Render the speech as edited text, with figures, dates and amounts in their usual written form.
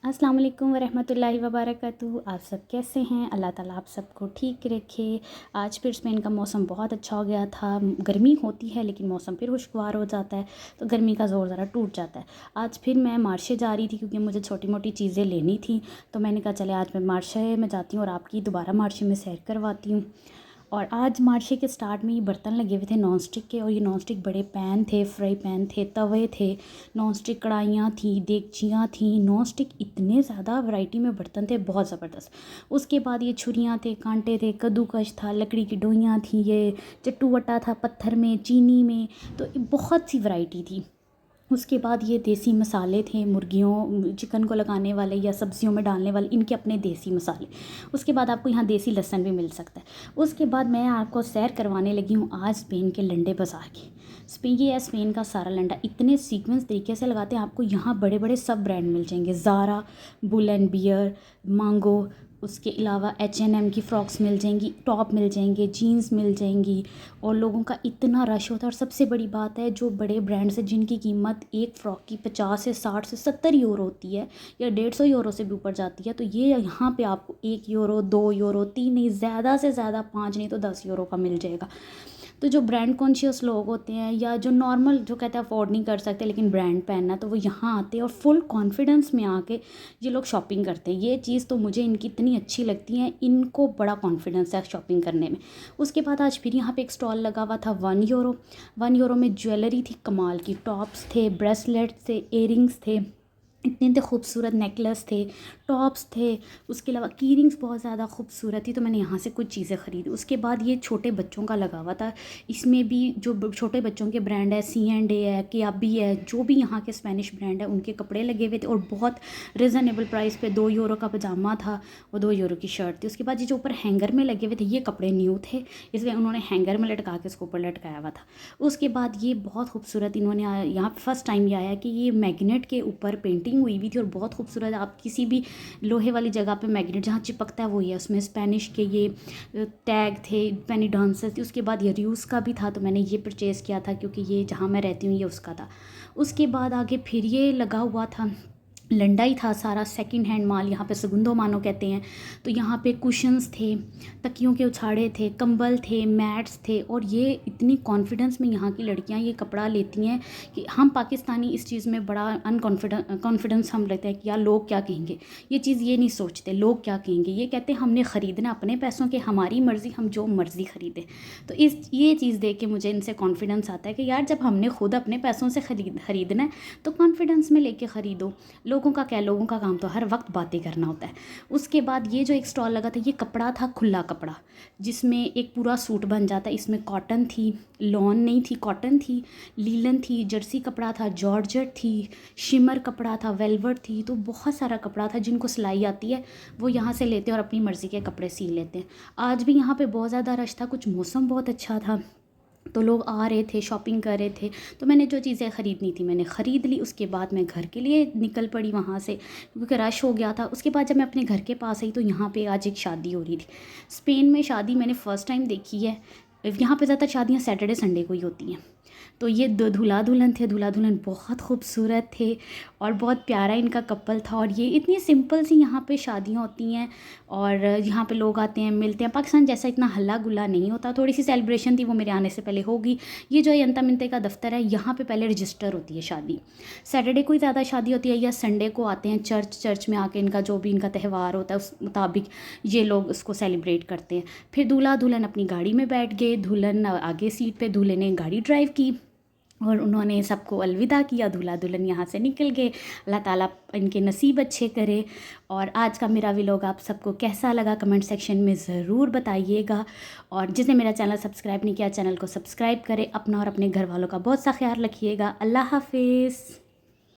अस्सलाम वालेकुम वरहमतुल्लाहि वबरकातुहू। आप सब कैसे हैं? अल्लाह ताला आप सबको ठीक रखे। आज फिर स्पेन का मौसम बहुत अच्छा हो गया था। गर्मी होती है लेकिन मौसम फिर खुशगवार हो जाता है, तो गर्मी का ज़ोर ज़रा टूट जाता है। आज फिर मैं मार्शे जा रही थी क्योंकि मुझे छोटी मोटी चीज़ें लेनी थी, तो मैंने कहा चले आज मैं मार्शे में जाती हूँ और आपकी दोबारा मार्शे में सैर करवाती हूँ। और आज मार्शे के स्टार्ट में ये बर्तन लगे हुए थे नॉन स्टिक के, और ये नॉन स्टिक बड़े पैन थे, फ्राई पैन थे, तवे थे, नॉन स्टिक कढ़ाइयाँ थी, देगचियाँ थी, नॉन स्टिक इतने ज़्यादा वैरायटी में बर्तन थे, बहुत ज़बरदस्त। उसके बाद ये छुरियाँ थे, कांटे थे, कद्दूकश था, लकड़ी की डोइयाँ थी, ये चट्टू वट्टा था पत्थर में, चीनी में, तो बहुत सी वैरायटी थी। उसके बाद ये देसी मसाले थे, मुर्गियों चिकन को लगाने वाले या सब्जियों में डालने वाले, इनके अपने देसी मसाले। उसके बाद आपको यहाँ देसी लहसुन भी मिल सकता है। उसके बाद मैं आपको सैर करवाने लगी हूँ आज स्पेन के लंडे बाज़ार की। ये है स्पेन का सारा लंडा, इतने सीक्वेंस तरीके से लगाते हैं। आपको यहाँ बड़े बड़े सब ब्रांड मिल जाएंगे, ज़ारा, बुल एंड बियर, मांगो, उसके अलावा H&M की फ़्रॉक्स मिल जाएंगी, टॉप मिल जाएंगे, जीन्स मिल जाएंगी, और लोगों का इतना रश होता है। और सबसे बड़ी बात है, जो बड़े ब्रांड्स हैं जिनकी कीमत एक फ़्रॉक की 50 से 60 से 70 यूरो होती है, या 150 यूरो से भी ऊपर जाती है, तो ये यहाँ पे आपको 1 यूरो, 2 यूरो, 3 नहीं, ज़्यादा से ज़्यादा 5 नहीं तो 10 यूरो का मिल जाएगा। तो जो ब्रांड कॉन्शियस लोग होते हैं, या जो नॉर्मल जो कहते हैं अफोर्ड नहीं कर सकते लेकिन ब्रांड पहनना, तो वो यहाँ आते हैं और फुल कॉन्फिडेंस में आके ये लोग शॉपिंग करते हैं। ये चीज़ तो मुझे इनकी इतनी अच्छी लगती है, इनको बड़ा कॉन्फिडेंस है शॉपिंग करने में। उसके बाद आज फिर यहाँ पे एक स्टॉल लगा हुआ था 1 यूरो। 1 यूरो में ज्वेलरी थी कमाल की, टॉप्स थे, ब्रेसलेट थे, इयरिंग्स थे, इतने इतने खूबसूरत नेकलेस थे, टॉप्स थे। उसके अलावा की रिंग्स बहुत ज़्यादा खूबसूरत थी, तो मैंने यहाँ से कुछ चीज़ें ख़रीदी। उसके बाद ये छोटे बच्चों का लगा हुआ था, इसमें भी जो छोटे बच्चों के ब्रांड है, C&A है, कियाबी है, जो भी यहाँ के स्पेनिश ब्रांड है उनके कपड़े लगे हुए थे, और बहुत रिजनेबल प्राइस पे 2 यूरो का पजामा था और 2 यूरो की शर्ट थी। उसके बाद ये जो ऊपर हैंगर में लगे हुए थे, ये कपड़े न्यू थे, इसलिए उन्होंने हैंगर में लटका के इसको ऊपर लटकाया हुआ था। उसके बाद ये बहुत खूबसूरत इन्होंने यहाँ फर्स्ट टाइम ये आया कि ये मैग्नेट के ऊपर पेंटिंग हुई हुई थी, और बहुत खूबसूरत। आप किसी भी लोहे वाली जगह पे मैग्नेट जहाँ चिपकता है वो ही है, उसमें स्पेनिश के ये टैग थे, पेनी डांसर थी। उसके बाद ये र्यूस का भी था, तो मैंने ये परचेज़ किया था क्योंकि ये जहाँ मैं रहती हूँ ये उसका था। उसके बाद आगे फिर ये लगा हुआ था, लंडा ही था सारा, सेकंड हैंड माल, यहाँ पे segundo मानो कहते हैं। तो यहाँ पे कुशन्स थे, तकियों के उछाड़े थे, कंबल थे, मैट्स थे, और ये इतनी कॉन्फिडेंस में यहाँ की लड़कियाँ ये कपड़ा लेती हैं कि हम पाकिस्तानी इस चीज़ में बड़ा कॉन्फिडेंस हम लेते हैं कि यार लोग क्या कहेंगे। ये चीज़ ये नहीं सोचते लोग क्या कहेंगे, ये कहते हैं हमने ख़रीदना अपने पैसों के, हमारी मर्ज़ी, हम जो मर्ज़ी ख़रीदें। तो ये चीज़ देख के मुझे इनसे कॉन्फिडेंस आता है कि यार जब हमने खुद अपने पैसों से ख़रीदना है तो कॉन्फिडेंस में लेके ख़रीदो। लोगों का क्या, लोगों का काम तो हर वक्त बातें करना होता है। उसके बाद ये जो एक स्टॉल लगा था, ये कपड़ा था, खुला कपड़ा, जिसमें एक पूरा सूट बन जाता है। इसमें कॉटन थी, लॉन नहीं थी, कॉटन थी, लीलन थी, जर्सी कपड़ा था, जॉर्जेट थी, शिमर कपड़ा था, वेलवेट थी। तो बहुत सारा कपड़ा था, जिनको सिलाई आती है वो यहाँ से लेते हैं और अपनी मर्ज़ी के कपड़े सी लेते हैं। आज भी यहाँ पे बहुत ज़्यादा रश था, कुछ मौसम बहुत अच्छा था, तो लोग आ रहे थे, शॉपिंग कर रहे थे। तो मैंने जो चीज़ें ख़रीदनी थी मैंने ख़रीद ली। उसके बाद मैं घर के लिए निकल पड़ी वहाँ से, क्योंकि रश हो गया था। उसके बाद जब मैं अपने घर के पास आई तो यहाँ पे आज एक शादी हो रही थी। स्पेन में शादी मैंने फ़र्स्ट टाइम देखी है। यहाँ पे ज़्यादातर शादियाँ सैटरडे संडे को ही होती हैं। तो ये दूल्हा दुल्हन थे, दूल्हा दुल्हन बहुत खूबसूरत थे और बहुत प्यारा इनका कपल था। और ये इतनी सिंपल सी यहाँ पे शादियाँ होती हैं, और यहाँ पे लोग आते हैं, मिलते हैं। पाकिस्तान जैसा इतना हल्ला गुल्ला नहीं होता। थोड़ी सी सेलिब्रेशन थी, वो मेरे आने से पहले होगी। ये जो यंता मिनते का दफ्तर है, यहाँ पे पहले रजिस्टर होती है शादी। सैटरडे को ही ज़्यादा शादी होती है, या संडे को आते हैं चर्च में आके, इनका जो भी इनका त्यौहार होता है उस मुताबिक ये लोग उसको सेलिब्रेट करते हैं। फिर दूल्हा दुल्हन अपनी गाड़ी में बैठ गए, दुल्हन आगे सीट पे, दूल्हे ने गाड़ी ड्राइव की और उन्होंने सबको अलविदा किया। दूल्हा दुल्हन यहाँ से निकल गए। अल्लाह ताला इनके नसीब अच्छे करे। और आज का मेरा व्लॉग आप सबको कैसा लगा कमेंट सेक्शन में ज़रूर बताइएगा। और जिसने मेरा चैनल सब्सक्राइब नहीं किया, चैनल को सब्सक्राइब करें। अपना और अपने घर वालों का बहुत सा ख्याल रखिएगा। अल्लाह हाफिज़।